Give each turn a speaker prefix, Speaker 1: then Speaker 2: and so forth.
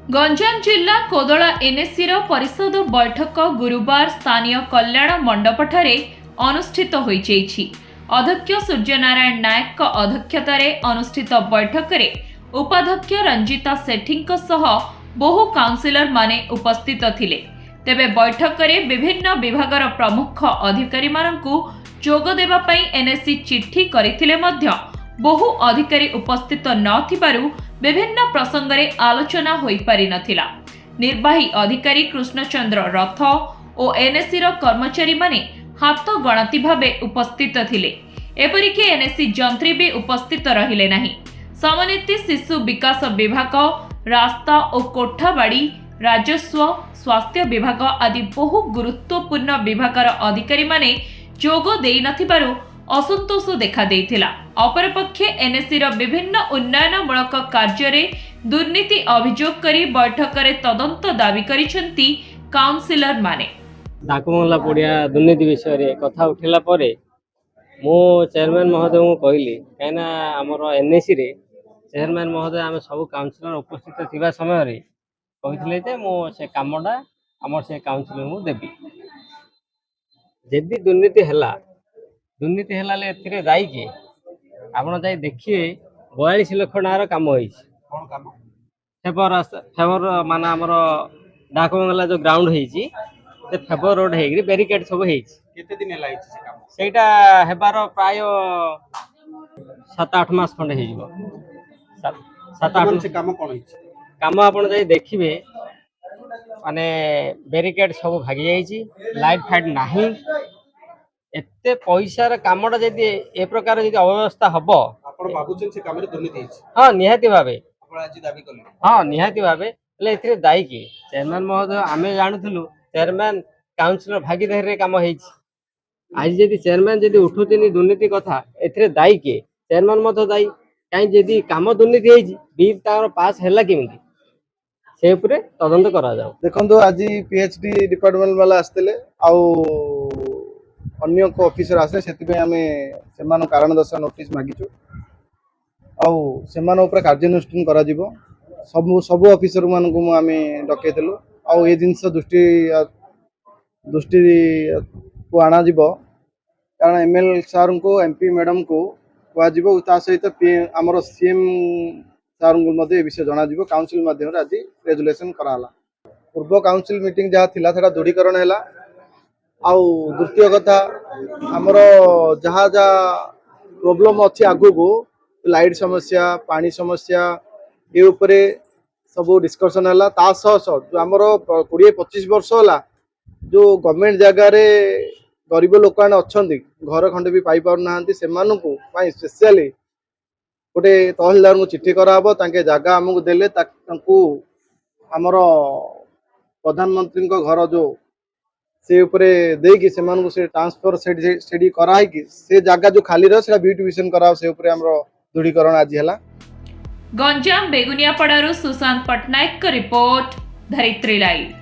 Speaker 1: गंजाम जिला कोदला एनएससी परिषद बैठक गुरुवार स्थानीय कल्याण मंडपठारे अनुष्ठित होईଯାଇଛି। अध्यक्ष सूर्यनारायण नायक अध्यक्षतार अनुष्ठित बैठक रे उपाध्यक्ष रंजिता सेठी सह बहु काउंसिलर माने उपस्थित थिले। तेबे बैठक रे विभिन्न विभागर प्रमुख अधिकारी मानकु जोग देबा पई एनएससी चिट्ठी करिथिले मध्य बहु अधिकारी उपस्थित नथिबारु विभिन्न प्रसंग रे आलोचना होई पारि नथिला। निर्वाही अधिकारी कृष्णचंद्र रथ और एनएससी कर्मचारी माने हाथ गणति भावे उपस्थित थिले। एपरिकी एनएससी जंत्री भी उपस्थित रहिले नाही। समन्वित शिशु विकास विभाग, रास्ता और कोठाबाड़ी, राजस्व, स्वास्थ्य विभाग आदि बहु गुरुत्वपूर्ण विभागर अधिकारी माने जोग देई नथिबारु असंतोष देखा देइथिला। अपरपक्षे एनएससी विभिन्न उन्नयनमूलक कार्य दुर्नीति अभियोग करी बैठक रे तदंत दाबी करिसेंती काउंसिलर माने।
Speaker 2: डाकमंगला पड़िया दुर्नीति विषय रे कथा उठिला परे मो चेयरमैन महोदय को कहली कहीं आमर एनएससी रे चेयरमैन महोदय आम सब काउंसिलर उपस्थित थिबा समय रे कहिथिले जे मो से कामडा आमर से काउंसिलर को देबी। जदि दुर्नीति हला ले एथिरे दाई के आपण जाई देखिए 42 लाख टकार काम होई कोन काम फेवर माने हमर डाकमंगला जो ग्राउंड हेची ते फेवर रोड हेगरी बैरिकेड सब हेची केते दिन हला हेची से काम सेटा हेबार प्राय 7-8 मास खंड हे जिवो 7-8 से काम कोन हेची काम आपण जाई देखिबे माने बैरिकेड सब भागी जाईची लाइट फाइट नाही एते पैसा कामटा जदि ए प्रकार जदि अव्यवस्था हबो आपण बाबूचन से काम रे दुर्नीति हेछि। हां निहाती भाबे आपण आज दाबी करले। हां निहाती भाबे ले एथिरे दाई की चेयरमैन महोदय आमे जानुथुलु चेयरमैन काउंसिलर भागीदारी रे काम हेछि। आज जदि चेयरमैन जदि उठुतिनी दुर्नीति कथा एथिरे दाई के चेयरमैन मतो दाई काई जदि काम दुर्नीति हेछि बिल तार पास हैला केमिति से ऊपर तदंत करा जाऊ।
Speaker 3: देखंतु आज पीएचडी डिपार्टमेंट वाला आस्तेले आउ अन्य को ऑफिसर आसे सेति आमे सेमान कारण दर्शा नोटिस मागिचु आउ सेमान ऊपर कार्यानुष्ठान करा जिवो। सब ऑफिसर मान को आमे डकेतलु आउ ए जिंस दृष्टि को आना जिवो कारण एमएल सर को एमपी मैडम को कह जिवो ता सहित हमर सीएम सर को मध्ये ए विषय जना जिवो। काउंसिल माध्यम आज रेजुलेशन कराला। पूर्व काउंसिल मीटिंग जहाँ थिला सेटा दृढ़ीकरण हैला। आउ द्वितीय कथा आमर जहाँ जहाँ प्रोब्लेम अच्छी आगु को लाइट समस्या पानी समस्या ये उपरे सब डिस्कशन है जो आमर 20-25 वर्ष है जो गवर्नमेंट जगह रे गरीब लोक मैंने अच्छा घर खंडे भी पाई पार ना स्पेशली गोटे तहसीलदार को चिट्ठी कराब जगह आमको देले आमर प्रधानमंत्री घर जो से ऊपर देकी से ट्रांसफर से कराई कि से जगह जो खाली रह से ब्यूटिफिकेशन करा से ऊपर हमरो दृढ़ीकरण आज हैला।
Speaker 1: गंजाम बेगुनियापड़ारू सुशांत पटनायक का रिपोर्ट, धरित्री लाइव।